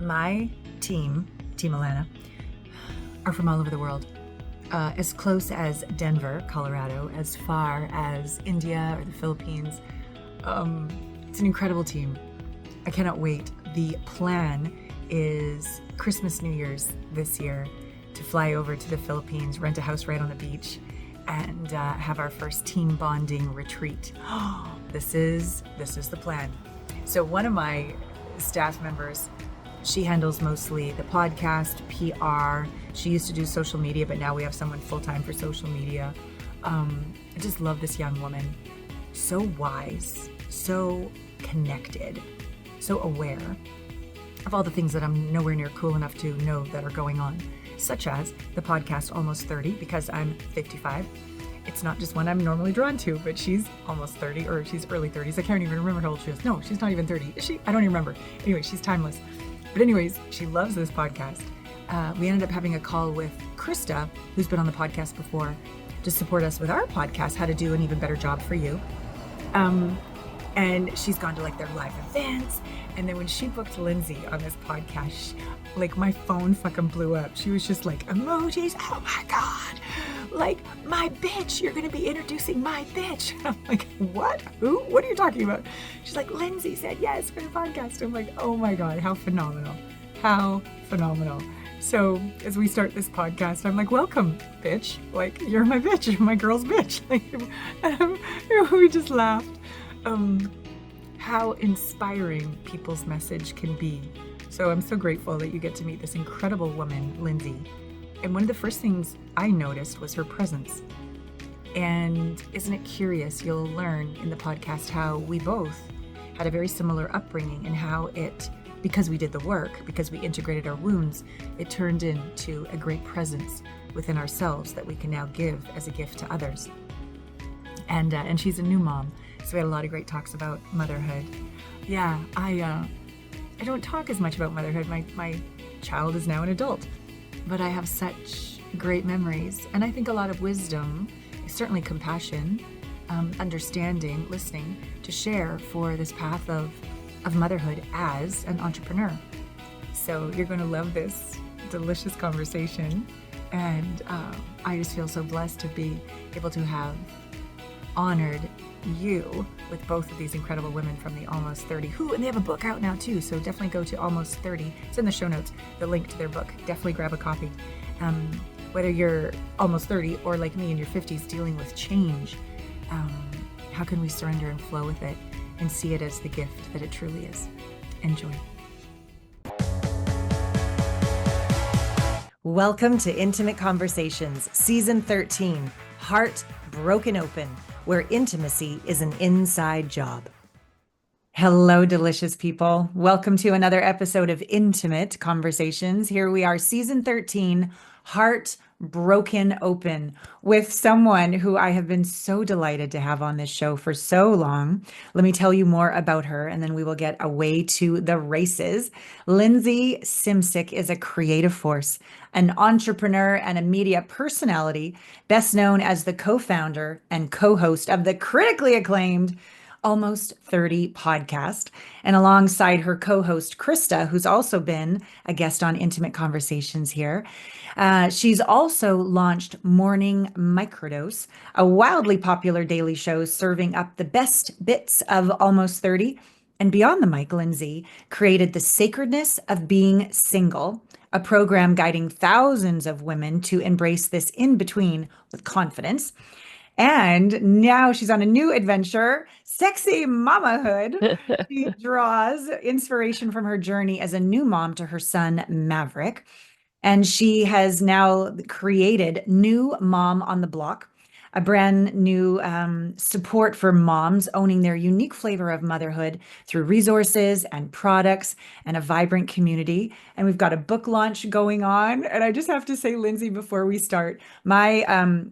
My team Alana, are from all over the world. As close as Denver, Colorado, as far as India or the Philippines. It's an incredible team. I cannot wait. The plan is Christmas, New Year's this year to fly over to the Philippines, rent a house right on the beach, and have our first team bonding retreat. This is the plan. So one of my staff members, she handles mostly the podcast, PR. She used to do social media, but now we have someone full-time for social media. I just love this young woman. So wise, so connected, so aware of all the things that I'm nowhere near cool enough to know that are going on, such as the podcast Almost 30, because I'm 55. It's not just one I'm normally drawn to, but she's almost 30, or she's early 30s. I can't even remember how old she is. No, she's not even 30. Is she? I don't even remember. Anyway, she's timeless. But anyways, she loves this podcast. We ended up having a call with Krista, who's been on the podcast before, to support us with our podcast, how to do an even better job for you. And she's gone to like their live events. And then when she booked Lindsey on this podcast, like my phone fucking blew up. She was just like, emojis, oh my God. Like, my bitch, you're going to be introducing my bitch. And I'm like, what? Who? What are you talking about? She's like, Lindsey said yes for the podcast. I'm like, oh my God, how phenomenal. How phenomenal. So as we start this podcast, I'm like, welcome, bitch. Like, you're my bitch. You're my girl's bitch. Like, we just laughed. How inspiring people's message can be. So I'm so grateful that you get to meet this incredible woman, Lindsey. And one of the first things I noticed was her presence. And isn't it curious? You'll learn in the podcast how we both had a very similar upbringing and how it, because we did the work, because we integrated our wounds, it turned into a great presence within ourselves that we can now give as a gift to others. And she's a new mom. So we had a lot of great talks about motherhood. Yeah, I don't talk as much about motherhood. My child is now an adult, but I have such great memories. And I think a lot of wisdom, certainly compassion, understanding, listening, to share for this path of motherhood as an entrepreneur. So you're going to love this delicious conversation. And I just feel so blessed to be able to have honored you with both of these incredible women from the Almost 30, and they have a book out now too, so definitely go to Almost 30. It's in the show notes, the link to their book. Definitely grab a copy. Whether you're almost 30 or like me in your 50s dealing with change, how can we surrender and flow with it and see it as the gift that it truly is? Enjoy. Welcome to Intimate Conversations, Season 13, Heart Broken Open, where intimacy is an inside job. Hello, delicious people. Welcome to another episode of Intimate Conversations. Here we are, Season 13, Heart Broken Open, with someone who I have been so delighted to have on this show for so long. Let me tell you more about her, and then we will get away to the races. Lindsey Simcik is a creative force, an entrepreneur, and a media personality, best known as the co-founder and co-host of the critically acclaimed Almost 30 podcast, and alongside her co-host Krista, who's also been a guest on Intimate Conversations here. She's also launched Morning Microdose, a wildly popular daily show serving up the best bits of Almost 30. And beyond the mic, Lindsey created The Sacredness of Being Single, a program guiding thousands of women to embrace this in-between with confidence. And now she's on a new adventure, Sexy Mamahood. She draws inspiration from her journey as a new mom to her son, Maverick. And she has now created New Mom on the Block, a brand new support for moms owning their unique flavor of motherhood through resources and products and a vibrant community. And we've got a book launch going on. And I just have to say, Lindsey, before we start, I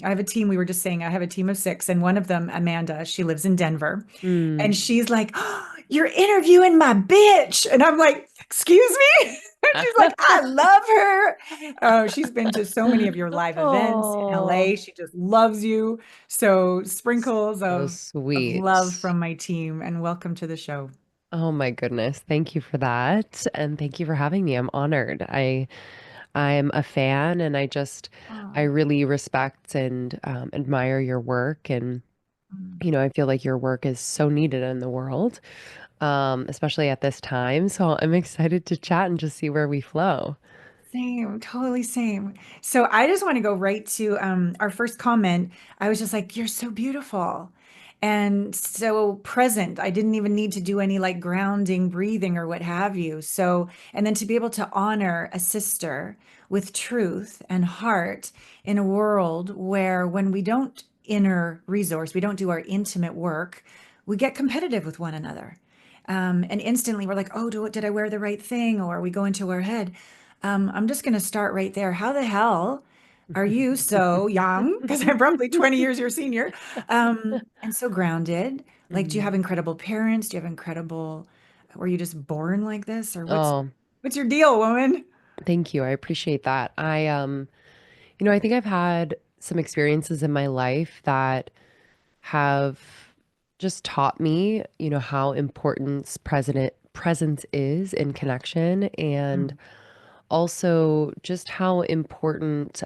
have a team. We were just saying I have a team of 6, and one of them, Amanda, she lives in Denver, and she's like, oh, "You're interviewing my bitch," and I'm like, "Excuse me." She's like, "I love her. Oh, she's been to so many of your live events in LA. She just loves you." So sprinkles So of sweet. love from my team, and welcome to the show. Oh my goodness. Thank you for that. And thank you for having me. I'm honored. I'm a fan and I Oh, really respect and admire your work. And, mm. I feel like your work is so needed in the world, especially at this time. So I'm excited to chat and just see where we flow. Same, totally same. So I just want to go right to our first comment. I was just like, "You're so beautiful," and so present. I didn't even need to do any like grounding, breathing, or what have you. So, and then to be able to honor a sister with truth and heart in a world where when we don't inner resource, we don't do our intimate work, we get competitive with one another. And instantly we're like, oh, did I wear the right thing? Or we go into our head. I'm just going to start right there. How the hell are you so young? Because I'm probably 20 years your senior. And so grounded. Like, do you Mhm. have incredible parents? Do you have incredible, were you just born like this? Or Oh, what's your deal, woman? thank you. I appreciate that. I think I've had some experiences in my life that have just taught me, how important presence is in connection and Mm, also just how important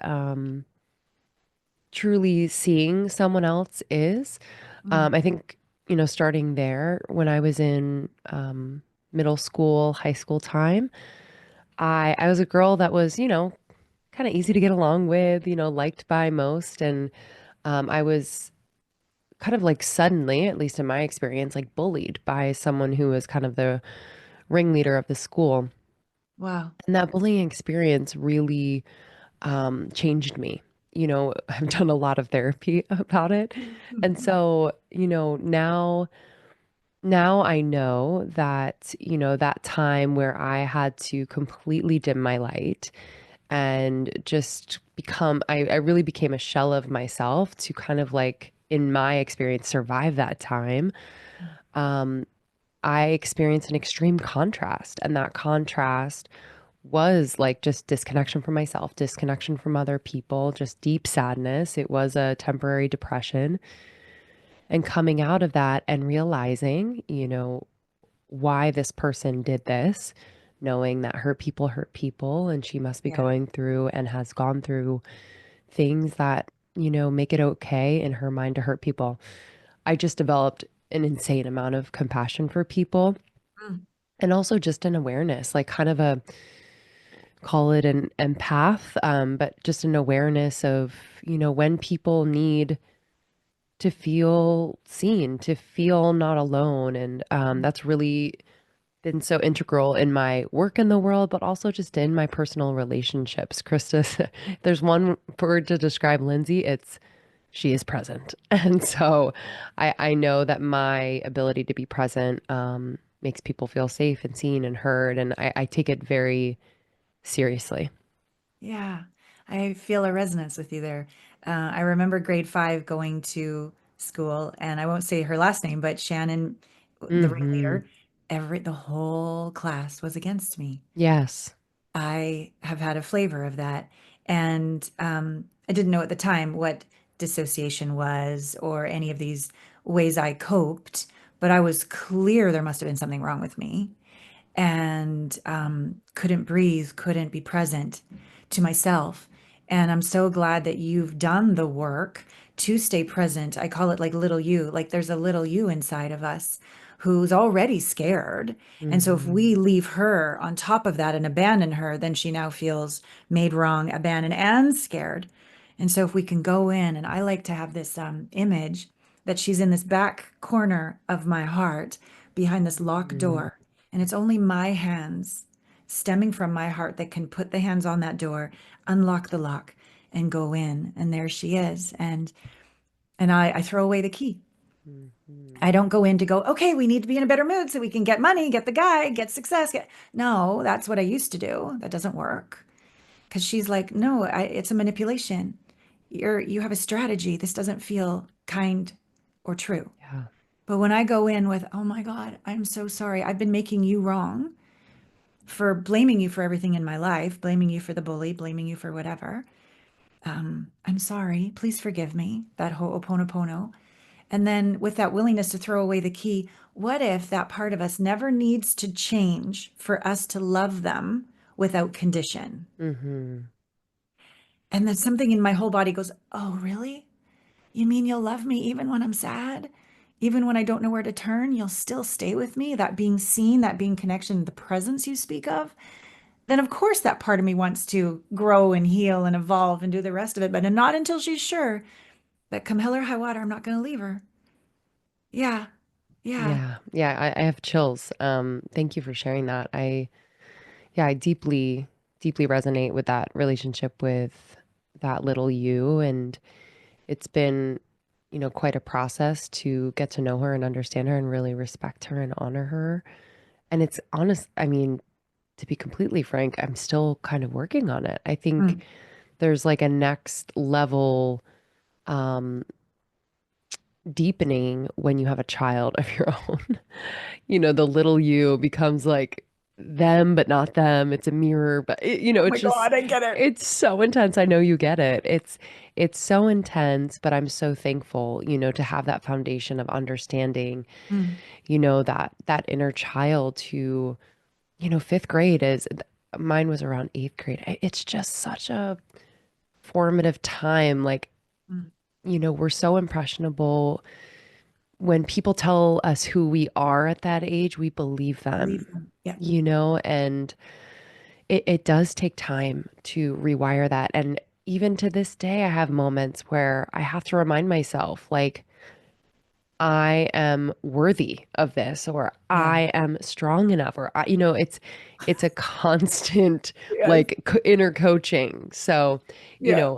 truly seeing someone else is. mm. I think, starting there when I was in middle school, high school time, I was a girl that was, kind of easy to get along with, liked by most. And I was kind of like suddenly, at least in my experience, like bullied by someone who was kind of the ringleader of the school. Wow. And that bullying experience really changed me. I've done a lot of therapy about it. And so, now I know that, that time where I had to completely dim my light and just I really became a shell of myself to kind of like, in my experience, survive that time. Um, I experienced an extreme contrast, and that contrast was like just disconnection from myself, disconnection from other people, just deep sadness. It was a temporary depression. And coming out of that and realizing, why this person did this, knowing that hurt people and she must be Yeah. going through and has gone through things that, make it okay in her mind to hurt people. I just developed an insane amount of compassion for people Mm. and also just an awareness, like kind of a call it an empath, but just an awareness of, when people need to feel seen, to feel not alone. And that's really been so integral in my work in the world, but also just in my personal relationships. Krista, there's one word to describe Lindsay. It's she is present. And so I know that my ability to be present makes people feel safe and seen and heard. And I take it very seriously. Yeah, I feel a resonance with you there. I remember grade five going to school, and I won't say her last name, but Shannon, the Hmm. ringleader, the whole class was against me. Yes. I have had a flavor of that. And I didn't know at the time what dissociation was or any of these ways I coped, but I was clear there must have been something wrong with me and couldn't breathe, couldn't be present to myself. And I'm so glad that you've done the work to stay present. I call it like little you, like there's a little you inside of us who's already scared. And so if we Hmm. leave her on top of that and abandon her, then she now feels made wrong, abandoned, and scared. And so if we can go in, and I like to have this image that she's in this back corner of my heart behind this locked Hmm. door. And it's only my hands stemming from my heart that can put the hands on that door, unlock the lock, and go in. And there she is. And I throw away the key. Hmm. I don't go in to go, okay, we need to be in a better mood so we can get money, get the guy, get success. No, that's what I used to do. That doesn't work. Because she's like, no, it's a manipulation. You have a strategy. This doesn't feel kind or true. Yeah. But when I go in with, oh my God, I'm so sorry. I've been making you wrong for blaming you for everything in my life, blaming you for the bully, blaming you for whatever. I'm sorry. Please forgive me. That ho'oponopono. And then with that willingness to throw away the key, what if that part of us never needs to change for us to love them without condition? Mm-hmm. And then something in my whole body goes, oh, really? You mean you'll love me even when I'm sad? Even when I don't know where to turn, you'll still stay with me? That being seen, that being connection, the presence you speak of? Then of course that part of me wants to grow and heal and evolve and do the rest of it, but not until she's sure that come hell or high water, I'm not going to leave her. Yeah. Yeah. Yeah. Yeah. I have chills. Thank you for sharing that. Yeah, I deeply, deeply resonate with that relationship with that little you. And it's been, quite a process to get to know her and understand her and really respect her and honor her. And it's honest, I mean, to be completely frank, I'm still kind of working on it. I think Mm. there's like a next level um, deepening when you have a child of your own. The little you becomes like them, but not them. It's a mirror, but Oh my it's just, God, I get it. it's so intense. I know you get it. It's so intense, but I'm so thankful, to have that foundation of understanding, Mm. that inner child who, fifth grade is, mine was around eighth grade. It's just such a formative time. Like, Mm. we're so impressionable. When people tell us who we are at that age, we believe them, Believe them. Yeah. and it does take time to rewire that. And even to this day, I have moments where I have to remind myself, like, I am worthy of this, or Yeah. I am strong enough, or it's a constant Yes. like inner coaching. So, Yeah.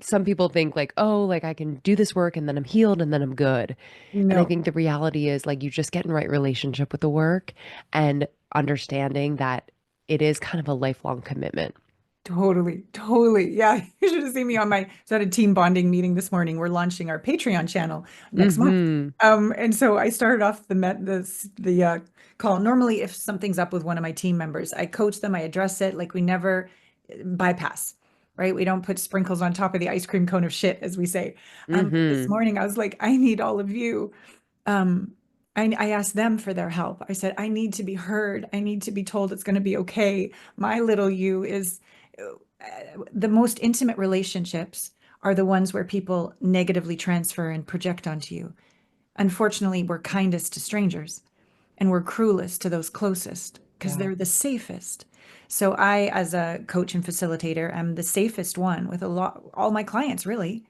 some people think like, oh, like I can do this work and then I'm healed and then I'm good. And I No. think the reality is like you just get in right relationship with the work and understanding that it is kind of a lifelong commitment. Totally, totally. Yeah, you should have seen me on my so I had a team bonding meeting this morning. We're launching our Patreon channel next month. Mm-hmm. And so I started off the call. Normally, if something's up with one of my team members, I coach them, I address it, like we never bypass, right? We don't put sprinkles on top of the ice cream cone of shit, as we say. But this Mm-hmm. morning I was like, I need all of you. Um, I asked them for their help. I said, I need to be heard. I need to be told it's going to be okay. My little you is the most intimate relationships are the ones where people negatively transfer and project onto you. Unfortunately, we're kindest to strangers and we're cruelest to those closest because Yeah. they're the safest. So I, as a coach and facilitator, am the safest one with all my clients, really.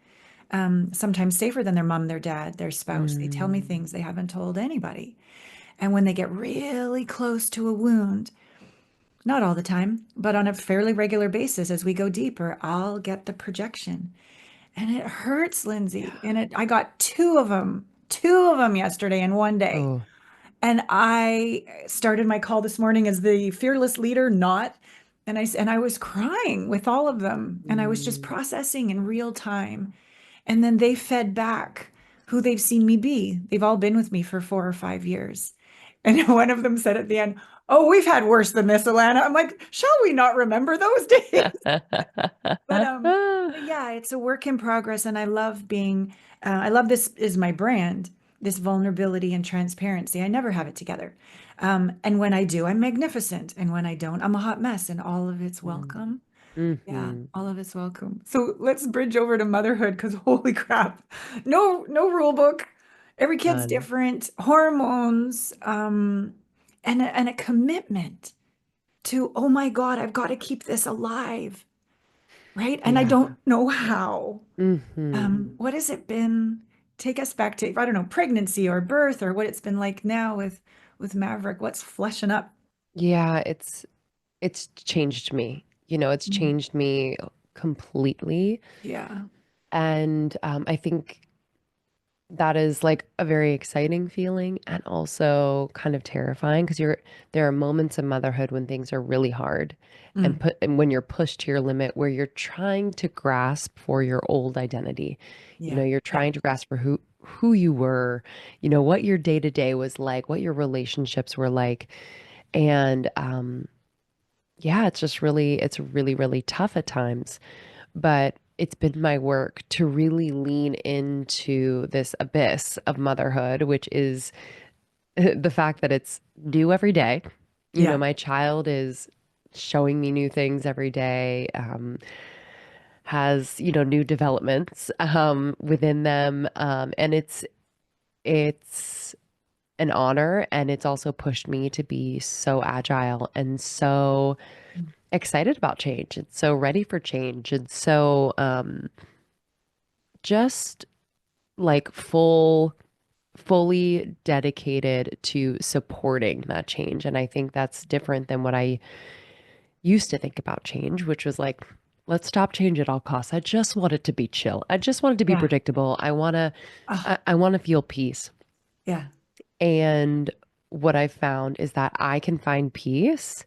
Sometimes safer than their mom, their dad, their spouse. They tell me Mm. things they haven't told anybody. And when they get really close to a wound, not all the time, but on a fairly regular basis, as we go deeper, I'll get the projection. And it hurts, Lindsay. And I got two of them yesterday in one day. Oh. And I started my call this morning as the fearless leader, not. And I was crying with all of them. And I was just Mm. processing in real time. And then they fed back who they've seen me be. They've all been with me for 4 or 5 years. And one of them said at the end, oh, we've had worse than this, Alana. I'm like, shall we not remember those days? But yeah, it's a work in progress, and I love being. I love this is my brand. This vulnerability and transparency. I never have it together, and when I do, I'm magnificent, and when I don't, I'm a hot mess, and all of it's Mm. welcome. Yeah, Mhm. all of it's welcome. So let's bridge over to motherhood because holy crap, no rule book. Every kid's Done. different. Hormones, and a commitment to, oh my God, I've got to keep this alive, right? And I Yeah. don't know how. Mhm. What has it been? Take us back to, I don't know, pregnancy or birth or what it's been like now with Maverick. What's fleshing up? Yeah, it's changed me. It's Mm. changed me completely. Yeah. And I think that is like a very exciting feeling and also kind of terrifying because there are moments in motherhood when things are really hard Mm. and when you're pushed to your limit where you're trying to grasp for your old identity. Yeah. You're Yeah. trying to grasp for who you were, what your day to day was like, what your relationships were like. And yeah, it's really, really tough at times. But it's been my work to really lean into this abyss of motherhood, which is the fact that it's new every day. You know, Yeah. my child is showing me new things every day, has, new developments within them. And it's an honor, and it's also pushed me to be so agile and so excited about change and so ready for change and so just like fully dedicated to supporting that change. And I think that's different than what I used to think about change, which was like, let's stop change at all costs. I just want it to be chill. I just want it to be Yeah. predictable. Oh, I want to feel peace. yeah. And what I've found is that I can find peace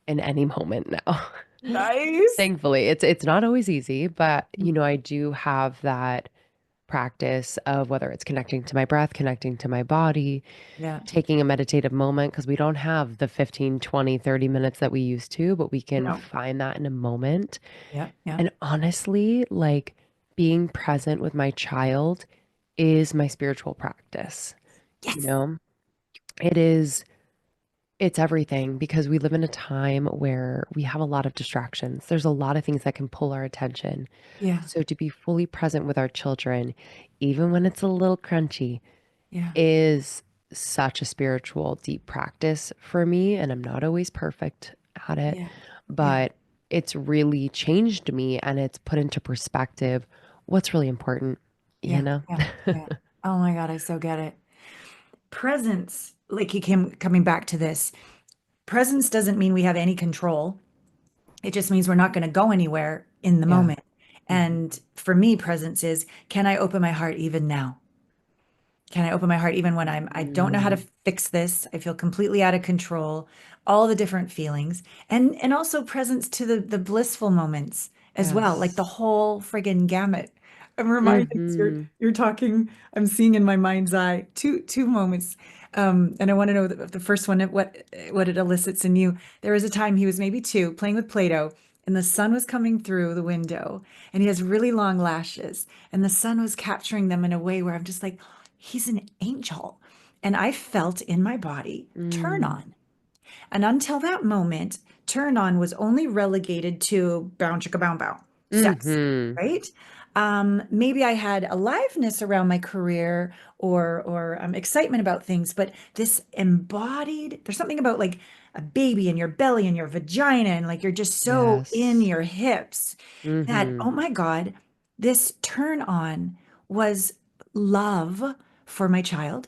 in any moment now. Nice. Thankfully, it's not always easy, but I do have that practice of whether it's connecting to my breath, connecting to my body, Yeah. taking a meditative moment because we don't have the 15, 20, 30 minutes that we used to, but we can No. find that in a moment. Yeah. Yeah. And honestly, like being present with my child is my spiritual practice. You Yes. know, it is it's everything because we live in a time where we have a lot of distractions. There's a lot of things that can pull our attention. Yeah. So to be fully present with our children, even when it's a little crunchy, Yeah. is such a spiritual, deep practice for me. And I'm not always perfect at it, Yeah. Yeah. but it's really changed me and it's put into perspective what's really important, you Yeah. know? Yeah. Yeah. Oh my God, I so get it. Presence, like he came coming back to this, presence doesn't mean we have any control. It just means we're not going to go anywhere in the Yeah. moment. Mhm. And for me, presence is, can I open my heart even now? Can I open my heart even when I don't know how to Mm, fix this? I feel completely out of control, all the different feelings, and also presence to the blissful moments as well, like the yes. whole friggin' gamut. I'm reminded as you're Hmm. you're talking, I'm seeing in my mind's eye two moments. And I want to know the first one, what it elicits in you. There was a time he was maybe two, playing with Play-Doh, and the sun was coming through the window, and he has really long lashes, and the sun was capturing them in a way where I'm just like, he's an angel. And I felt in my body turn Mm, on. And until that moment, turn on was only relegated to bow chicka bow bow, sex, hmm. right? Maybe I had aliveness around my career or excitement about things, but this embodied, there's something about like a baby in your belly and your vagina, and like you're just so in Yes. your hips that, Hmm. oh my God, this turn on was love for my child.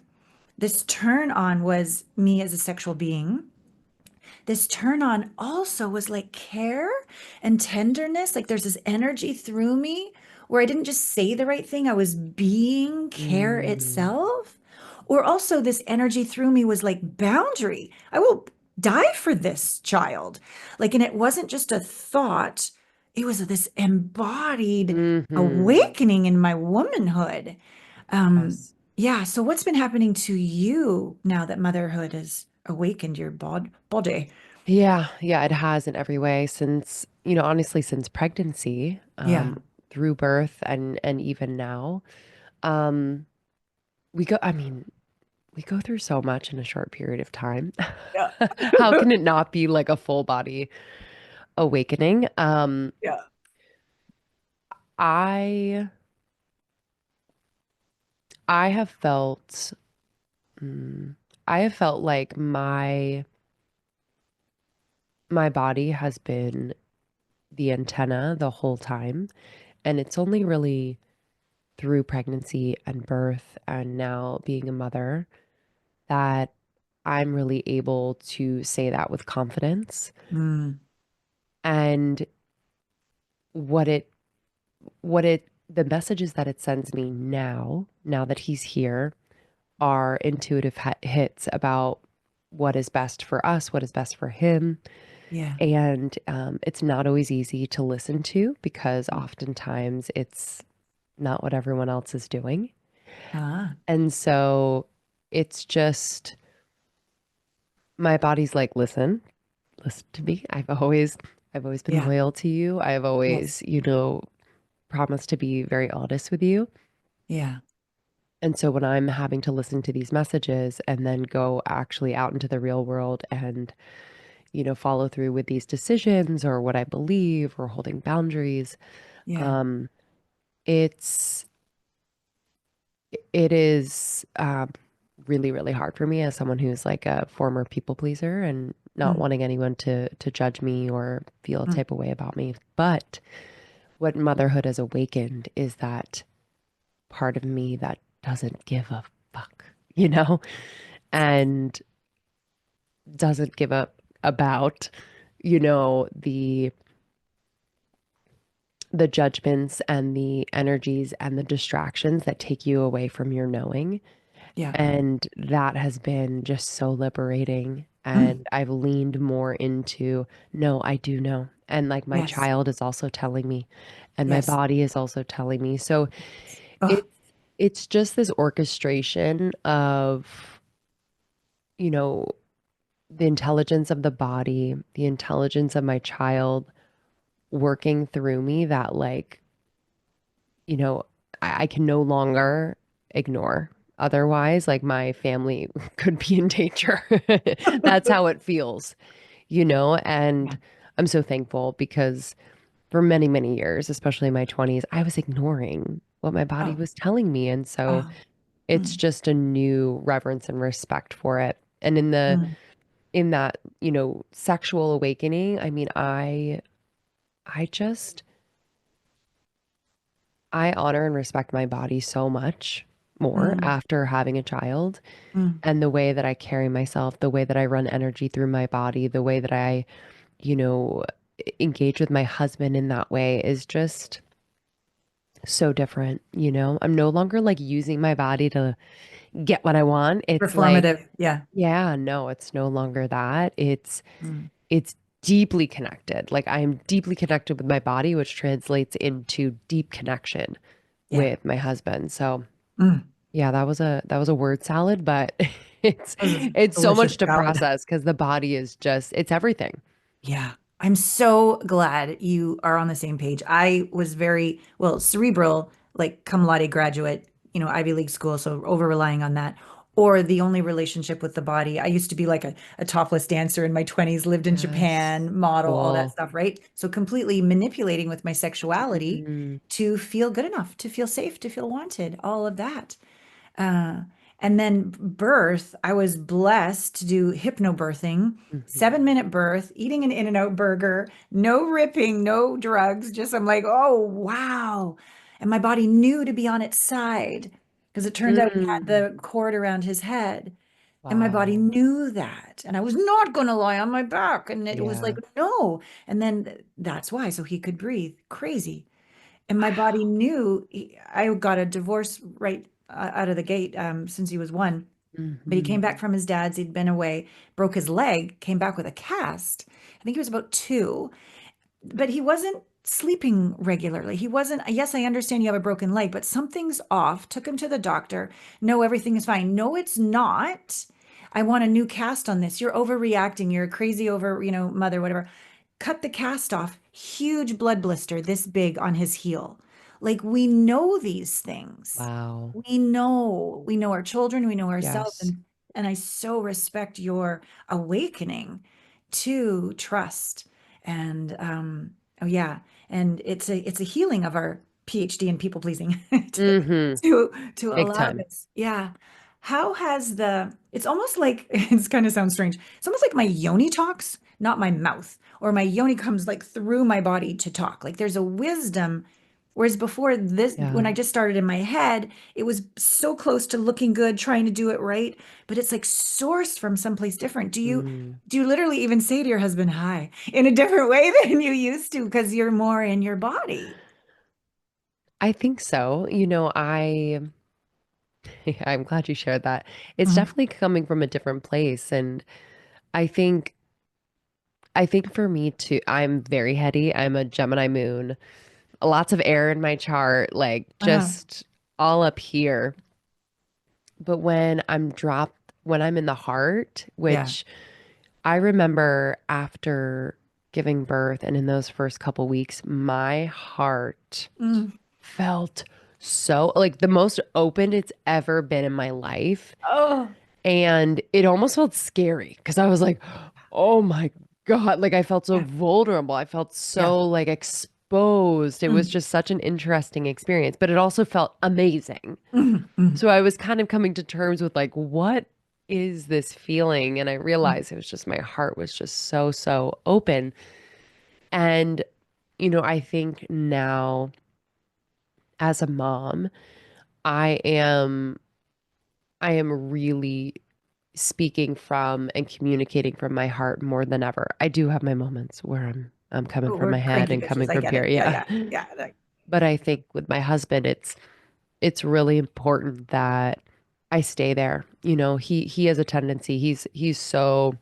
This turn on was me as a sexual being. This turn on also was like care and tenderness. Like there's this energy through me where I didn't just say the right thing, I was being care Mm, itself. Or also, this energy through me was like boundary. I will die for this child. Like, and it wasn't just a thought, it was this embodied hmm. awakening in my womanhood. Yes. Yeah. So, what's been happening to you now that motherhood has awakened your body? Yeah, yeah, it has in every way since, honestly, since pregnancy, Yeah. through birth and even now. Um, I mean, we go through so much in a short period of time. Yeah. How can it not be like a full body awakening? Yeah. I I have felt mm, I have felt like my body has been the antenna the whole time, and it's only really through pregnancy and birth and now being a mother that I'm really able to say that with confidence. Mm, And what it, the messages that it sends me now that he's here, are intuitive hits about what is best for us, what is best for him. yeah. And it's not always easy to listen to because oftentimes it's not what everyone else is doing. Ah, And so it's just my body's like, listen to me. I've always been yeah. loyal to you. I've Yes. always, promise to be very honest with you. Yeah. And so when I'm having to listen to these messages and then go actually out into the real world and, follow through with these decisions or what I believe or holding boundaries, Yeah. um, it's it is really, really hard for me as someone who's like a former people pleaser and not Mm, wanting anyone to judge me or feel a mm. type of way about me. But what motherhood has awakened is that part of me that doesn't give a fuck, you know, and doesn't give up about, the judgments and the energies and the distractions that take you away from your knowing. Yeah. And that has been just so liberating. Mm. And I've leaned more into, no, I do know. And like my Yes. child is also telling me, and my Yes. body is also telling me. So Oh, it's it's just this orchestration of, you know, the intelligence of the body, the intelligence of my child working through me that like, you know, I can no longer ignore. Otherwise, like my family could be in danger. That's how it feels, yeah. and I'm so thankful because for many, many years, especially in my 20s, I was ignoring what my body Oh, was telling me. And so oh. it's Mm, just a new reverence and respect for it. And mm. in that, sexual awakening, I mean, I just I honor and respect my body so much more Mm, after having a child, mm. and the way that I carry myself, the way that I run energy through my body, the way that I, you know, engage with my husband in that way is just so different. I'm no longer like using my body to get what I want. It's like, Performative. Yeah. yeah, no, it's no longer that. Mm, It's deeply connected. Like I am deeply connected with my body, which translates into deep connection yeah. with my husband. So Mm. yeah, that was a word salad, but it's This is it's so delicious much to salad. process because the body is just it's everything. Yeah. I'm so glad you are on the same page. I was very, well, cerebral, like cum laude graduate, Ivy League school, so over relying on that. Or the only relationship with the body. I used to be like a topless dancer in my 20s, lived in Yes. Japan, model, all that Cool. stuff, right? So completely manipulating with my sexuality Mm, to feel good enough, to feel safe, to feel wanted, all of that. Uh, and then birth, I was blessed to do hypnobirthing, mhm. 7-minute birth, eating an In-N-Out burger, no ripping, no drugs. Just I'm like, oh, wow. And my body knew to be on its side because it turns out he had Mm. the cord around his head. And my body Wow. knew that. And I was not going to lie on my back. And it was like, Yeah. no. And then that's why, so he could breathe. Crazy. And my body Wow. knew I got a divorce right out of the gate since he was one. But he came Hmm. back from his dad's. He'd been away, broke his leg, came back with a cast. I think he was about 2, but he wasn't sleeping regularly. He wasn't, yes, I understand you have a broken leg, but something's off. Took him to the doctor. No, everything is fine. No, it's not. I want a new cast on this. You're overreacting. You're a crazy over, mother, whatever. Cut the cast off. Huge blood blister this big on his heel. Like we know these things. Wow. We know our children, we know ourselves. Yes. And I so respect your awakening to trust. And oh yeah. And it's a healing of our PhD in people pleasing to, Hmm. to Big allow time. this. Yeah. How has it's almost like it's kind of sounds strange. It's almost like my yoni talks, not my mouth, or my yoni comes like through my body to talk. Like there's a wisdom. Whereas before this, when Yeah. I just started in my head, it was so close to looking good, trying to do it right, but it's like sourced from someplace different. Do you Mm. do you literally even say to your husband hi in a different way than you used to because you're more in your body? I think so. I'm glad you shared that. It's Mhm. definitely coming from a different place. And I think for me too, I'm very heady. I'm a Gemini moon, lots of air in my chart, like Uh, just all up here. But when I'm in the heart, yeah. which I remember after giving birth and in those first couple weeks, my heart Mm. felt so like the most open it's ever been in my life. Oh, And it almost felt scary because I was like, oh my God. Like I felt so yeah, vulnerable. I felt yeah. so like exposed. It was Mm, just such an interesting experience, but it also felt amazing. mm, mm, So I was kind of coming to terms with like, what is this feeling? And I mm, realized it was just my heart was just so, so open. And, I think now as a mom, I am I am really speaking from and communicating from my heart more than ever. I do have my moments where I'm coming oh, from we're my head cranky and bitches. coming I from get it. here. Yeah, Yeah. yeah, yeah. But I think with my husband, it's really important that I stay there. He has a tendency. He's so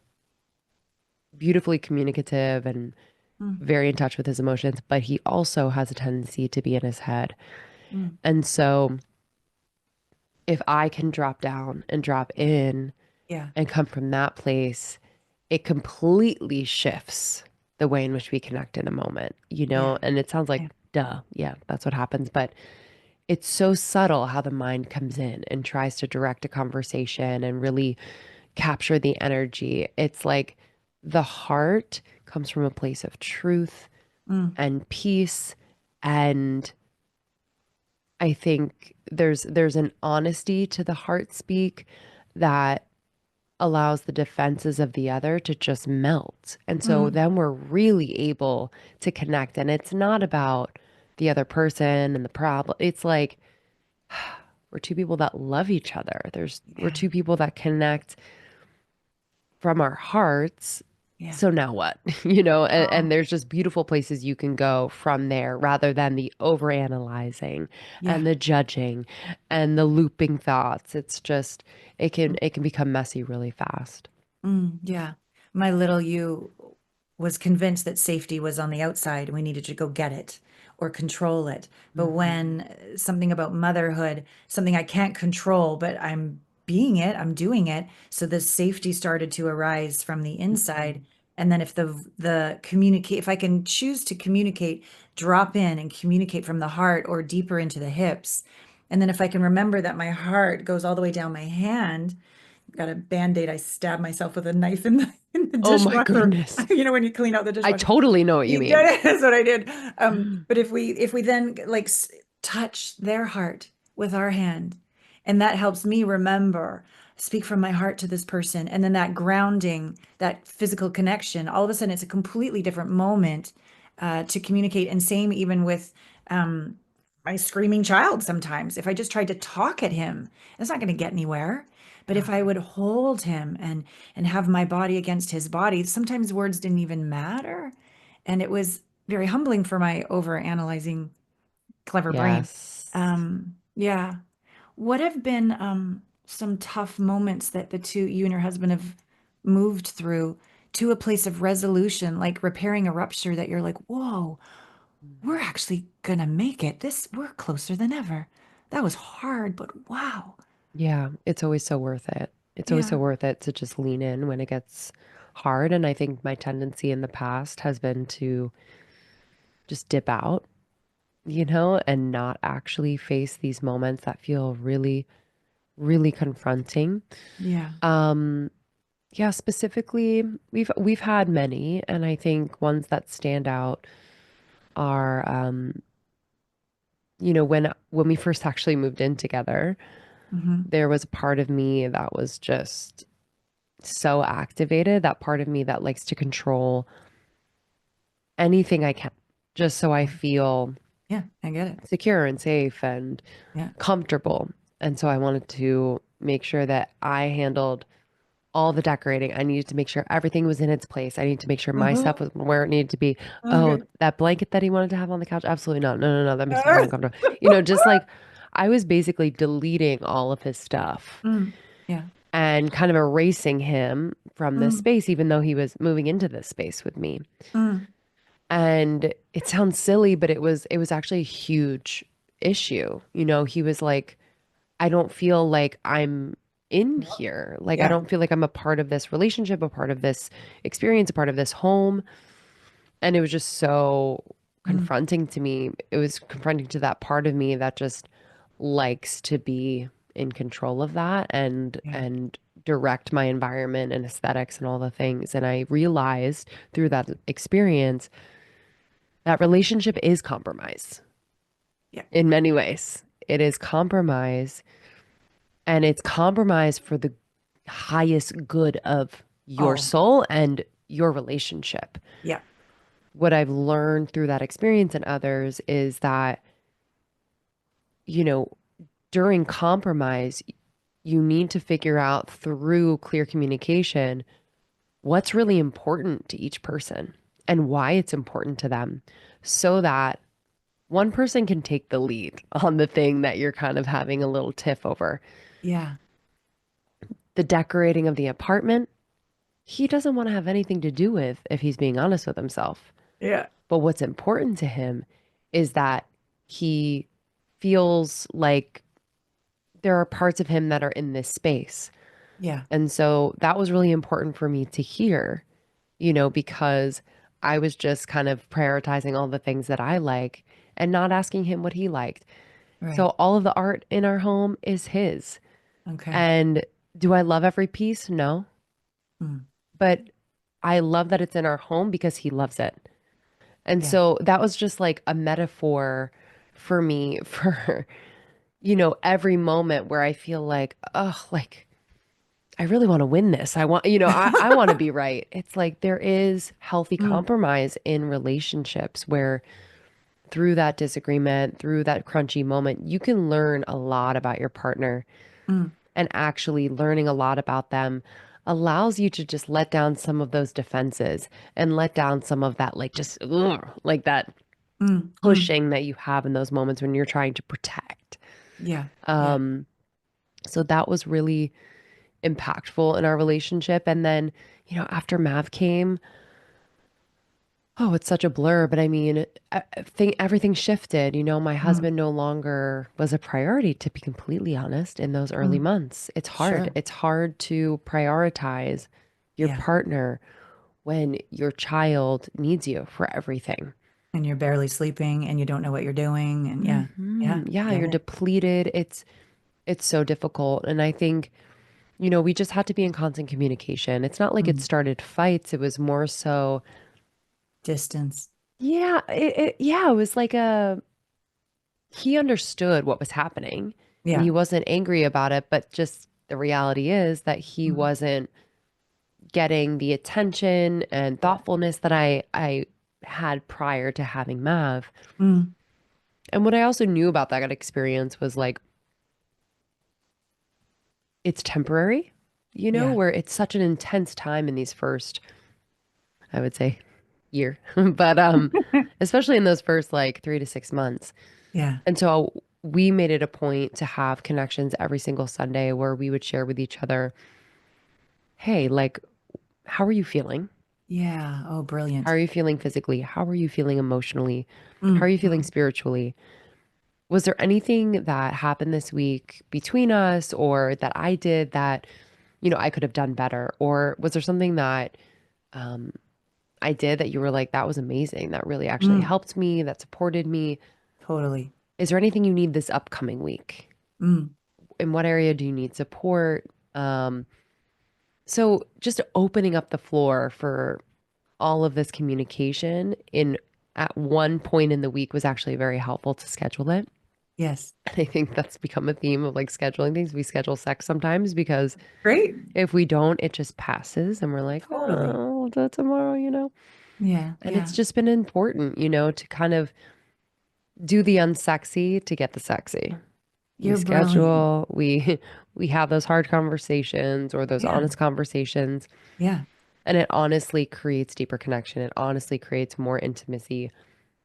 beautifully communicative and Mm, very in touch with his emotions, but he also has a tendency to be in his head. mm, And so if I can drop down and drop in yeah. and come from that place, it completely shifts the way in which we connect in a moment, Yeah. And it sounds like, Yeah. duh, yeah, that's what happens. But it's so subtle how the mind comes in and tries to direct a conversation and really capture the energy. It's like the heart comes from a place of truth Mm, and peace. And I think there's an honesty to the heart speak that allows the defenses of the other to just melt. And so mm, then we're really able to connect. And it's not about the other person and the problem. It's like we're two people that love each other. We're yeah. two people that connect from our hearts. Yeah. So now what? And Oh, there's just beautiful places you can go from there rather than the overanalyzing yeah. and the judging and the looping thoughts. It's just it can become messy really fast. Yeah. My little you was convinced that safety was on the outside and we needed to go get it or control it. But Mhm. when something about motherhood, something I can't control, but I'm being it, I'm doing it. So the safety started to arise from the inside. Mhm. And then if the communicate, if I can choose to communicate, drop in and communicate from the heart or deeper into the hips. And then if I can remember that my heart goes all the way down my hand, got a band-aid. I stabbed myself with a knife in the Oh my dishwasher. goodness. When you clean out the I dishwasher. totally know what you You mean. did it. That's what I did. But if we then like touch their heart with our hand, and that helps me remember, speak from my heart to this person, and then that grounding, that physical connection, all of a sudden it's a completely different moment to communicate. And same even with um, my screaming child. Sometimes if I just tried to talk at him, it's not going to get anywhere. But if Yeah. I would hold him and have my body against his body, sometimes words didn't even matter. And it was very humbling for my over analyzing clever brain. Yes. Yeah. What have been some tough moments that you and your husband have moved through to a place of resolution, like repairing a rupture that you're like, whoa, we're actually gonna make it. We're closer than ever. That was hard, but wow. Yeah, it's always so worth it. It's always so Yeah. worth it to just lean in when it gets hard. And I think my tendency in the past has been to just dip out, and not actually face these moments that feel really, really confronting. Yeah. Um, yeah, specifically, we've had many, and I think ones that stand out are, when we first actually moved in together, Hmm. there was a part of me that was just so activated, that part of me that likes to control anything I can, just so I feel Yeah, I get it. secure and safe and Yeah. comfortable. And so I wanted to make sure that I handled all the decorating. I needed to make sure everything was in its place. I needed to make sure my stuff Uh-huh. was where it needed to be. Oh, Okay. that blanket that he wanted to have on the couch? Absolutely not. No, no, no. That makes me feel uncomfortable. Just like I was basically deleting all of his stuff Mm, yeah. and kind of erasing him from this Mm, space, even though he was moving into this space with me. mm, And it sounds silly, but it was actually a huge issue. He was like, I don't feel like I'm in here. Like I yeah. don't feel like I'm a part of this relationship, a part of this experience, a part of this home. And it was just so Mm. confronting to me. It was confronting to that part of me that just likes to be in control of that Yeah. and direct my environment and aesthetics and all the things. And I realized through that experience that relationship is compromise Yeah. in many ways. It is compromise, and it's compromise for the highest good of your Oh, soul and your relationship. yeah. What I've learned through that experience and others is that, you know, during compromise, you need to figure out through clear communication what's really important to each person and why it's important to them so that one person can take the lead on the thing that you're kind of having a little tiff over. Yeah. The decorating of the apartment, he doesn't want to have anything to do with if he's being honest with himself. Yeah. But what's important to him is that he feels like there are parts of him that are in this space. Yeah. And so that was really important for me to hear, because I was just kind of prioritizing all the things that I like and not asking him what he liked. So Right. all of the art in our home is his. Okay. And do I love every piece? No. Mm. But I love that it's in our home because he loves it. And Yeah. so that was just like a metaphor for me for, every moment where I feel like, oh, like I really want to win this. I want, I want to be right. It's like there is healthy Mm. compromise in relationships where through that disagreement, through that crunchy moment, you can learn a lot about your partner, Mm. and actually learning a lot about them allows you to just let down some of those defenses and let down some of that, like just like that Mm. Mm. pushing that you have in those moments when you're trying to protect. Yeah. Yeah. Um, so that was really impactful in our relationship. And then, after Mav came, oh, it's such a blur, but I mean, I think everything shifted. My Mm. husband no longer was a priority, to be completely honest, in those early Mm. months. It's hard. Sure. It's hard to prioritize your Yeah. partner when your child needs you for everything. And you're barely sleeping and you don't know what you're doing. And yeah. Yeah. I Yeah, get you're it. depleted. It's so difficult. And I think, we just had to be in constant communication. It's not like it Mm. started fights. It was more so, Distance. yeah, it was like he understood what was happening and he Yeah. wasn't angry about it, but just the reality is that he Mm. wasn't getting the attention and thoughtfulness that I had prior to having Mav. Mm. And what I also knew about that experience was like it's temporary, Yeah. where it's such an intense time in these first, I would say, year, but especially in those first like 3 to 6 months. Yeah. And so we made it a point to have connections every single Sunday where we would share with each other, hey, like, how are you feeling? Yeah. Oh, How brilliant. are you feeling physically? How are you feeling emotionally? How are Mm. you feeling Mm. spiritually? Was there anything that happened this week between us or that I did that, I could have done better? Or was there something that um, I did that you were like, that was amazing. That really actually Mm. helped me, that supported me. Totally. Is there anything you need this upcoming week? Mm. In what area do you need support? Um, so just opening up the floor for all of this communication in at one point in the week was actually very helpful to schedule it. Yes. And I think that's become a theme of like scheduling things. We schedule sex sometimes because Great. if we don't, it just passes and we're like, Totally. oh, we'll do it tomorrow. Yeah. And it's Yeah. just been important, to kind of do the unsexy to get the sexy. We You're brilliant. schedule, we we have those hard conversations or those Yeah. honest conversations, Yeah. and it honestly creates deeper connection. It honestly creates more intimacy,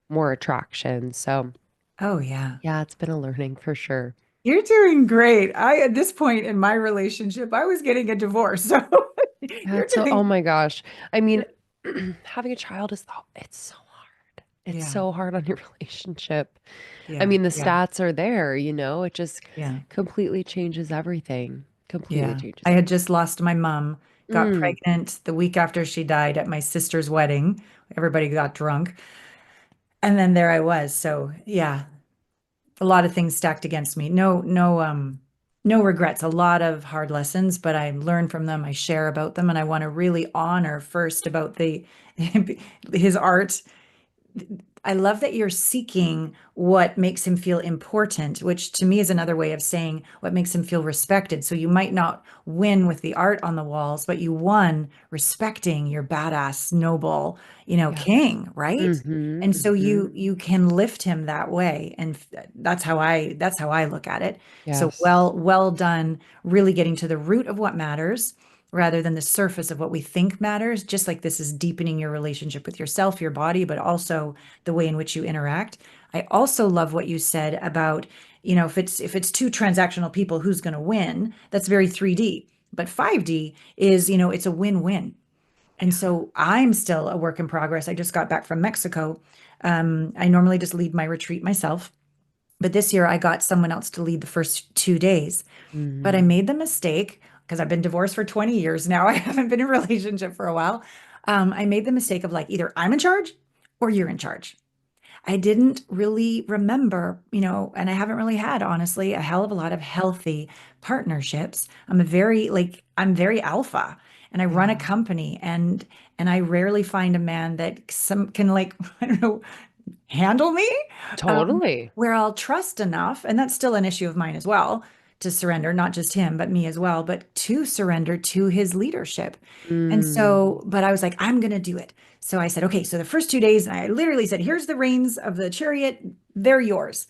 more attraction. So, Oh, yeah. yeah, it's been a learning for sure. You're doing great. At this point in my relationship, I was getting a divorce. So you're That's so, oh doing, my gosh. I mean, you're, having a child it's so hard. It's yeah. so hard on your relationship. I Yeah. mean, the Yeah. stats are there, it just Yeah. completely changes everything. Completely Yeah. changes I had everything. just lost my mom, got pregnant the week after she died at my sister's wedding. Everybody got drunk. And then there I was. So yeah, a lot of things stacked against me. No regrets. A lot of hard lessons, but I learn from them. I share about them, and I want to really honor first about the his art. I love that you're seeking what makes him feel important, which to me is another way of saying what makes him feel respected. So you might not win with the art on the walls, but you won respecting your badass, noble, Yes. king, right? Mm-hmm. And so Mm-hmm. you can lift him that way. And that's how I look at it. So Yes. well done, really getting to the root of what matters rather than the surface of what we think matters. Just like this is deepening your relationship with yourself, your body, but also the way in which you interact. I also love what you said about, if it's two transactional people, who's going to win? That's very 3D. But 5D is, it's a win-win. And Yeah. so I'm still a work in progress. I just got back from Mexico. I normally just lead my retreat myself, but this year I got someone else to lead the first 2 days. But I Mm-hmm. made the mistake because I've been divorced for 20 years now. I haven't been in a relationship for a while. I made the mistake of like either I'm in charge or you're in charge. I didn't really remember, and I haven't really had, honestly, a hell of a lot of healthy partnerships. I'm very alpha and I run a Yeah. company, and I rarely find a man that some can like, I don't know, handle me, Totally. where I'll trust enough, and that's still an issue of mine as well, to surrender, not just him, but me as well, but to surrender to his leadership. And Mm. so, but I was like, I'm going to do it. So I said, okay, so the first 2 days, and I literally said, here's the reins of the chariot, they're yours.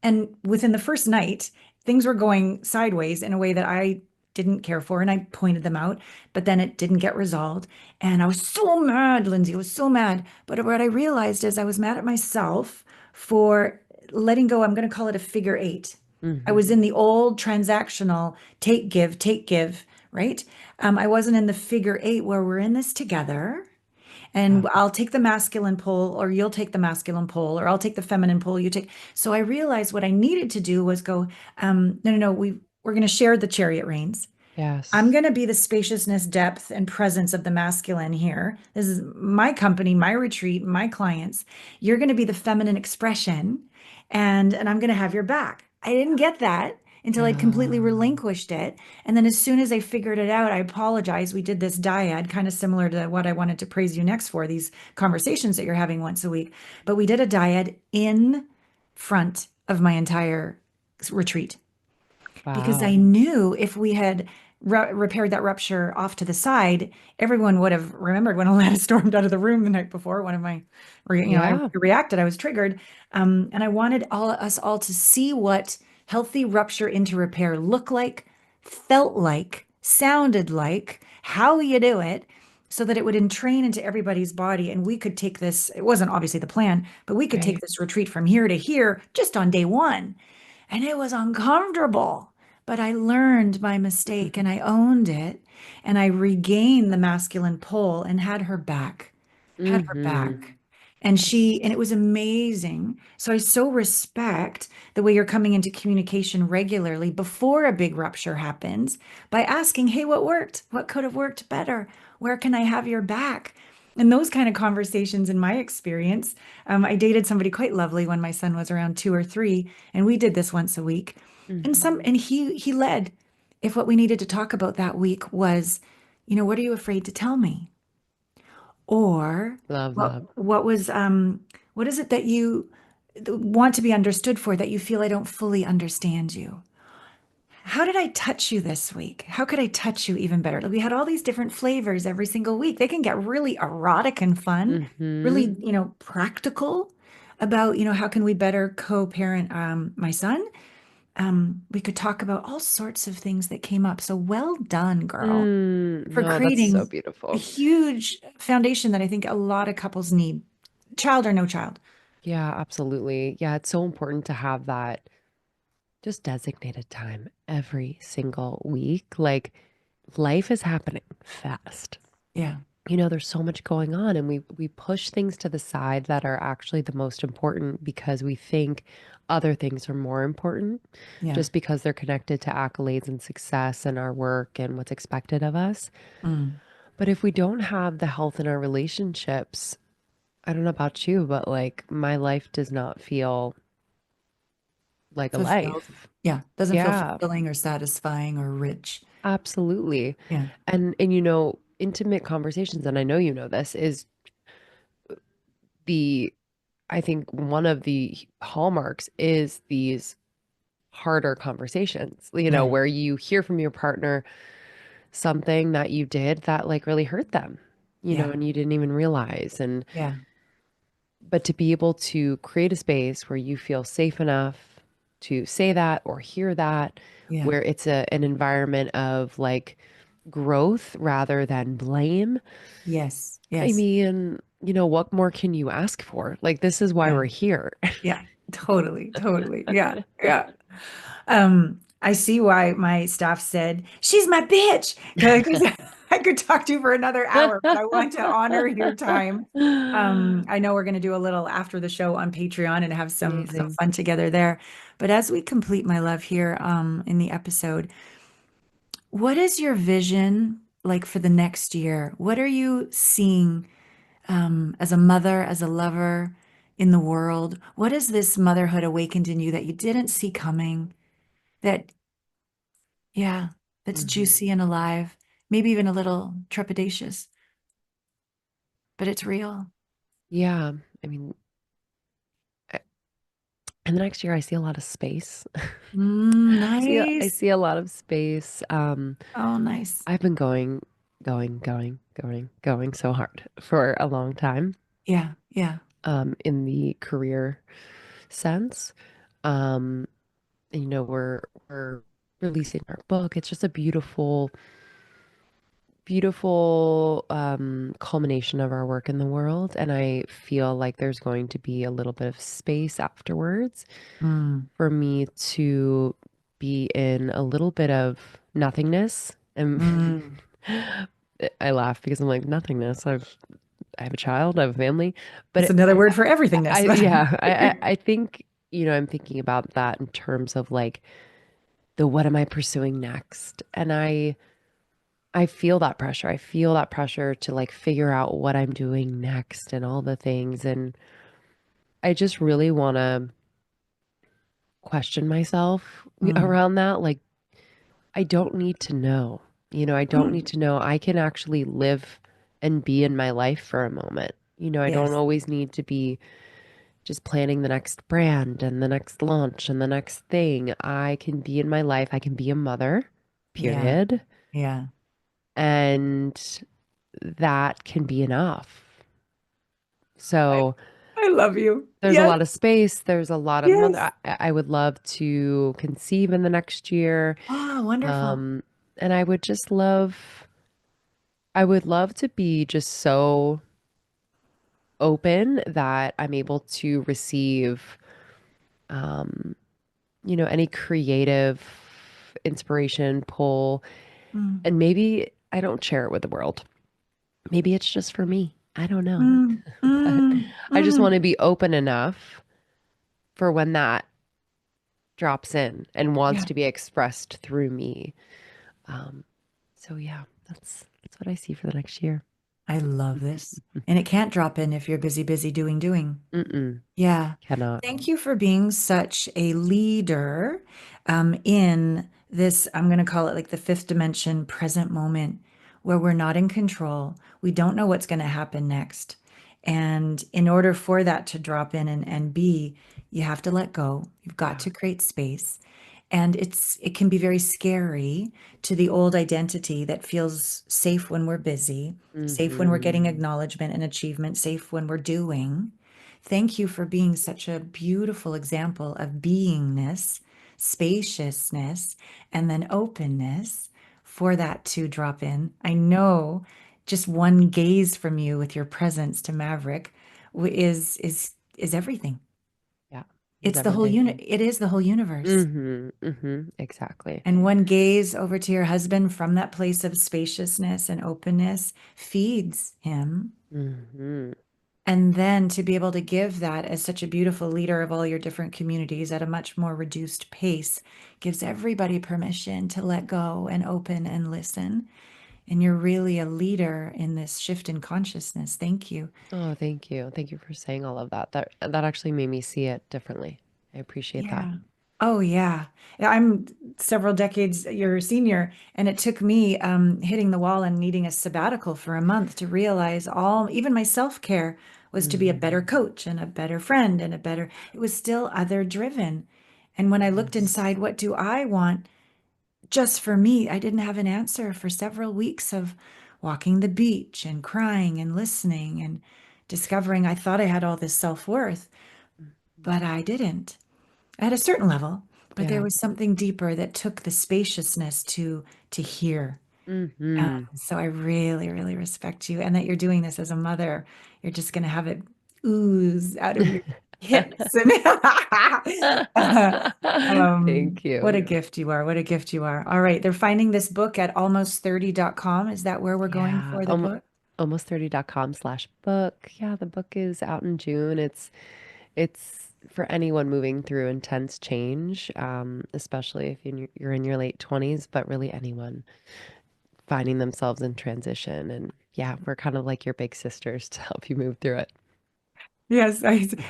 And within the first night, things were going sideways in a way that I didn't care for. And I pointed them out, but then it didn't get resolved. And I was so mad, Lindsay. I was so mad. But what I realized is I was mad at myself for letting go. I'm going to call it a figure eight. I was Mm-hmm. in the old transactional take, give, right? I wasn't in the figure eight where we're in this together. Yeah. And I'll take the masculine pole, or you'll take the masculine pole, or I'll take the feminine pole, you take. So I realized what I needed to do was go, no, no, no, we're going to share the chariot reins. I'm Yes. going to be the spaciousness, depth, and presence of the masculine here. This is my company, my retreat, my clients. You're going to be the feminine expression, and I'm going to have your back. I didn't get that until I completely Yeah. relinquished it. And then as soon as I figured it out, I apologized. We did this dyad, kind of similar to what I wanted to praise you next for, these conversations that you're having once a week. But we did a dyad in front of my entire retreat because I Wow. knew if we had repaired that rupture off to the side, everyone would have remembered when Alana stormed out of the room the night before. I Yeah. reacted, I was triggered. And I wanted us all to see what healthy rupture into repair looked like, felt like, sounded like, how you do it, so that it would entrain into everybody's body. And we could take this, it wasn't obviously the plan, but we could take Right. this retreat from here to here just on day one. And it was uncomfortable, but I learned my mistake and I owned it. And I regained the masculine pull and had her back, had her Mm-hmm. back. And it was amazing. So I so respect the way you're coming into communication regularly before a big rupture happens by asking, hey, what worked? What could have worked better? Where can I have your back? And those kind of conversations, in my experience, I dated somebody quite lovely when my son was around 2 or 3, and we did this once a week. Mm-hmm. And he led. If what we needed to talk about that week was, what are you afraid to tell me? Or Love what that. what was what is it that you want to be understood for, that you feel I don't fully understand you? How did I touch you this week? How could I touch you even better? Like, we had all these different flavors every single week. They can get really erotic and fun, Mm-hmm. really, practical about, how can we better co-parent my son? We could talk about all sorts of things that came up. So well done, girl, for No, that's so creating a beautiful. huge foundation that I think a lot of couples need, child or no child. Yeah, absolutely. Yeah, it's so important to have that just designated time every single week. Like life is happening fast. Yeah. There's so much going on and we push things to the side that are actually the most important because we think other things are more important Yeah. just because they're connected to accolades and success and our work and what's expected of us. Mm. But if we don't have the health in our relationships, I don't know about you, but like my life does not feel like a Fulfilled. life. Yeah. Doesn't feel Yeah, fulfilling or satisfying or rich. absolutely. Yeah. And intimate conversations, and I know you know this, is the I think one of the hallmarks is these harder conversations, Yeah. where you hear from your partner something that you did that like really hurt them, Yeah. and you didn't even realize. And Yeah. but to be able to create a space where you feel safe enough to say that or hear that, Yeah. where it's an environment of like growth rather than blame. Yes. I Yes. mean, what more can you ask for? Like, this is why Yeah. we're here. Yeah. Totally. Totally. Yeah. Yeah. I see why my staff said, she's my bitch. Because I could talk to you for another hour, but I want to honor your time. I know we're going to do a little after the show on Patreon and have some Amazing. fun together there. But as we complete my love here in the episode, what is your vision like for the next year? What are you seeing as a mother, as a lover in the world? What has this motherhood awakened in you that you didn't see coming? That Yeah, that's Mhm. juicy and alive, maybe even a little trepidatious, but it's real. Yeah. I mean, I- and the next year I see a lot of space. I Nice. see a lot of space. Oh, nice. I've been going so hard for a long time, Yeah, yeah. in the career sense. Um, and, we're releasing our book. It's just a beautiful, beautiful culmination of our work in the world. And I feel like there's going to be a little bit of space afterwards Mm, for me to be in a little bit of nothingness. And mm. I laugh because I'm like, nothingness. I have a child, I have a family, but That's another word for everythingness, but yeah, I think, I'm thinking about that in terms of like the what am I pursuing next? And I feel that pressure. I feel that pressure to like figure out what I'm doing next and all the things. And I just really want to question myself mm, around that. Like, I don't need to know. I don't need mm. to know. I can actually live and be in my life for a moment. I don't Yes. always need to be just planning the next brand and the next launch and the next thing. I can be in my life. I can be a mother, Yeah, period. yeah. And that can be enough. I, So I love you. there's a Yes, lot of space. There's a lot of mother. yes. I would love to conceive in the next year. Oh, wonderful. Um, and I would love to be just so open that I'm able to receive, um, any creative inspiration, pull, Mm, and maybe I don't share it with the world. Maybe it's just for me. I don't know. mm, But mm, I just want mm. to be open enough for when that drops in and wants Yeah. to be expressed through me. Um, so yeah, that's what I see for the next year. I love this. And it can't drop in if you're busy, busy doing. Mm-mm, Yeah. cannot. Thank you for being such a leader in this. I'm going to call it like the fifth dimension present moment where we're not in control. We don't know what's going to happen next. And in order for that to drop in and be, you have to let go. You've got Yeah. to create space. And it can be very scary to the old identity that feels safe when we're busy, safe when we're Hmm. getting acknowledgement and achievement, safe when we're doing. Thank you for being such a beautiful example of beingness, spaciousness, and then openness for that to drop in. I know just one gaze from you with your presence to Maverick is everything. Yeah. It's It's the whole everything. unit. It is the whole universe. Exactly. And one gaze over to your husband from that place of spaciousness and openness feeds him. Hmm. And then to be able to give that as such a beautiful leader of all your different communities at a much more reduced pace gives everybody permission to let go and open and listen. And you're really a leader in this shift in consciousness. Thank you. Oh, thank you. Thank you for saying all of that. That actually made me see it differently. I appreciate that. Yeah. Oh, yeah. Yeah, I'm several decades your senior, and it took me hitting the wall and needing a sabbatical for a month to realize even my self-care was to be a better Mm, coach and a better friend and it was still other driven. And when I looked yes. inside, what do I want just for me? I didn't have an answer for several weeks of walking the beach and crying and listening and discovering I thought I had all this self-worth, but I didn't at a certain level, but there Yeah. was something deeper that took the spaciousness to hear. Hmm. So I really, really respect you, and that you're doing this as a mother. You're just going to have it ooze out of your hips, and Thank what you. a gift you are! What a gift you are! All right, they're finding this book at almost30.com. Is that where we're going Yeah. for the book? Almost30.com/book. Yeah, the book is out in June. It's for anyone moving through intense change, especially if you're in your late 20s, but really anyone finding themselves in transition. And yeah, we're kind of like your big sisters to help you move through Yes,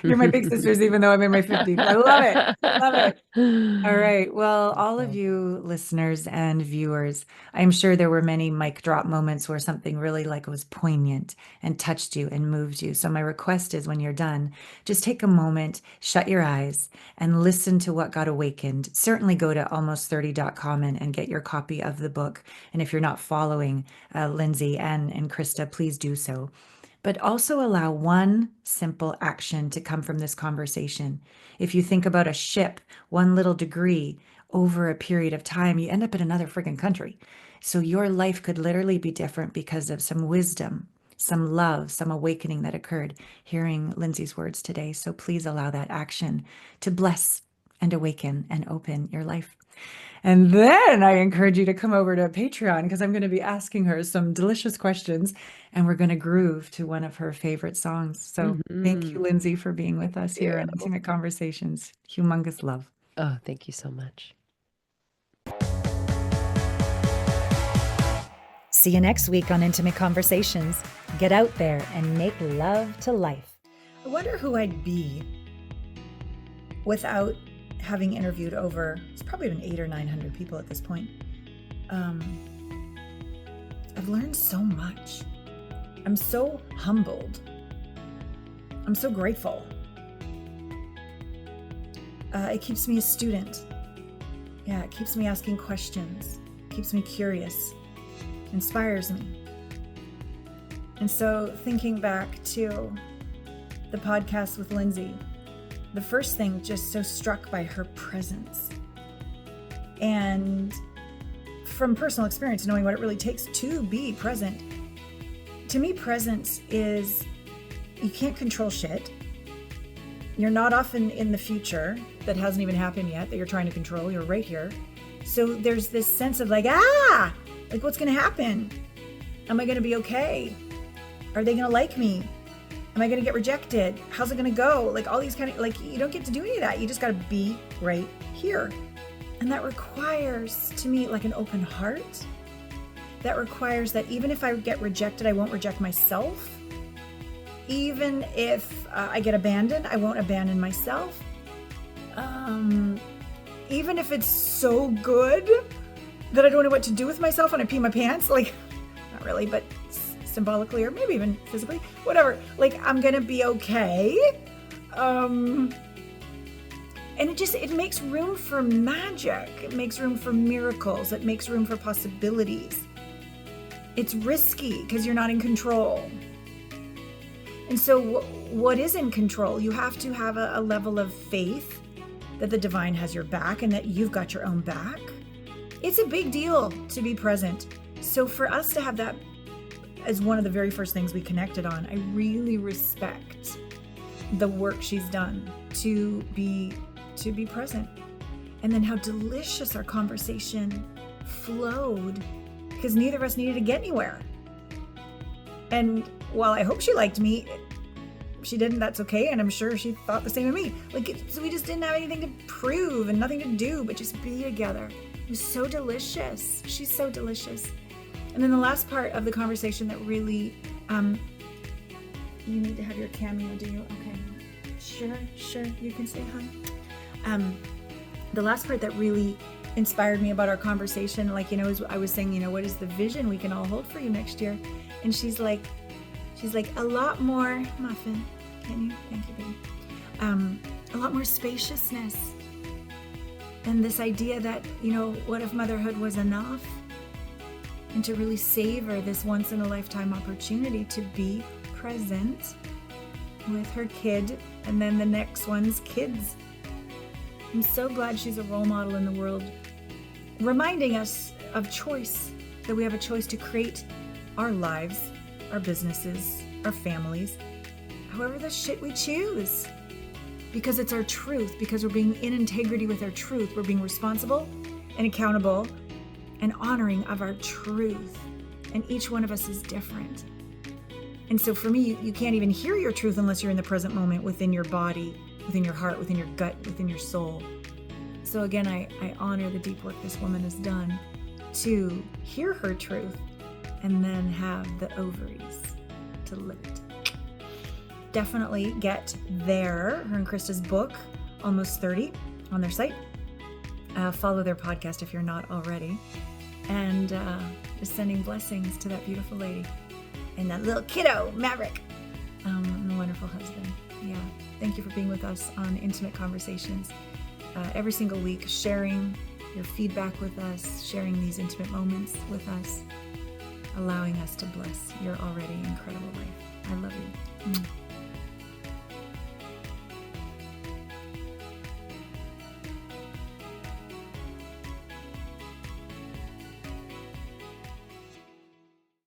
you're my big it. sisters, even though I'm in my 50s. I love it. Love it. All right. Well, all of So, you listeners and viewers, I'm sure there were many mic drop moments where something really like was poignant and touched you and moved you. So my request is when you're done, just take a moment, shut your eyes, and listen to what got awakened. Certainly go to almost30.com and get your copy of the book. And if you're not following Lindsey and Krista, please do so. But also allow one simple action to come from this conversation. If you think about a ship, one little degree over a period of time, you end up in another friggin' country. So your life could literally be different because of some wisdom, some love, some awakening that occurred hearing Lindsey's words today. So please allow that action to bless and awaken and open your life. And then I encourage you to come over to Patreon because I'm going to be asking her some delicious questions and we're going to groove to one of her favorite songs. So thank you, mhm. Lindsey, for being with us here Yeah. on Intimate Conversations. Humongous love. Oh, thank you so much. See you next week on Intimate Conversations. Get out there and make love to life. I wonder who I'd be without having interviewed it's probably been 800 or 900 people at this point. I've learned so much. I'm so humbled. I'm so grateful. It keeps me a student. Yeah, it keeps me asking questions, keeps me curious, inspires me. And so thinking back to the podcast with Lindsey, the first thing, just so struck by her presence. And from personal experience, knowing what it really takes to be present, to me, presence is, you can't control shit. You're not often in the future that hasn't even happened yet that you're trying to control. You're right here. So there's this sense of like what's going to happen? Am I going to be okay? Are they going to like me? Am I going to get rejected? How's it going to go? Like all these kind of, like, you don't get to do any of that. You just got to be right here. And that requires, to me, like an open heart. That requires that even if I get rejected, I won't reject myself. Even if I get abandoned, I won't abandon myself. Even if it's so good that I don't know what to do with myself when I pee my pants, like, not really, but symbolically or maybe even physically, whatever, like, I'm gonna be okay. And it makes room for magic. It makes room for miracles. It makes room for possibilities. It's risky because you're not in control. And so what is in control? You have to have a level of faith that the divine has your back and that you've got your own back. It's a big deal to be present. So for us to have that as one of the very first things we connected on, I really respect the work she's done to be present. And then how delicious our conversation flowed because neither of us needed to get anywhere. And while I hope she liked me, if she didn't, that's okay. And I'm sure she thought the same of me. So we just didn't have anything to prove and nothing to do, but just be together. It was so delicious. She's so delicious. And then the last part of the conversation that really, you need to have your cameo, do you? Okay. Sure, you can say hi. The last part that really inspired me about our conversation, like, I was saying, what is the vision we can all hold for you next year? And she's like, a lot more, Muffin, can you? Thank you, baby. A lot more spaciousness. And this idea that, what if motherhood was enough? And to really savor this once in a lifetime opportunity to be present with her kid and then the next one's kids. I'm so glad she's a role model in the world, reminding us of choice, that we have a choice to create our lives, our businesses, our families, however the shit we choose. Because it's our truth, because we're being in integrity with our truth. We're being responsible and accountable and honoring of our truth. And each one of us is different. And so for me, you can't even hear your truth unless you're in the present moment, within your body, within your heart, within your gut, within your soul. So again, I honor the deep work this woman has done to hear her truth and then have the ovaries to live it. Definitely get her and Krista's book, Almost 30, on their site. Follow their podcast if you're not already. And just sending blessings to that beautiful lady and that little kiddo, Maverick, and a wonderful husband. Yeah. Thank you for being with us on Intimate Conversations every single week, sharing your feedback with us, sharing these intimate moments with us, allowing us to bless your already incredible life. I love you.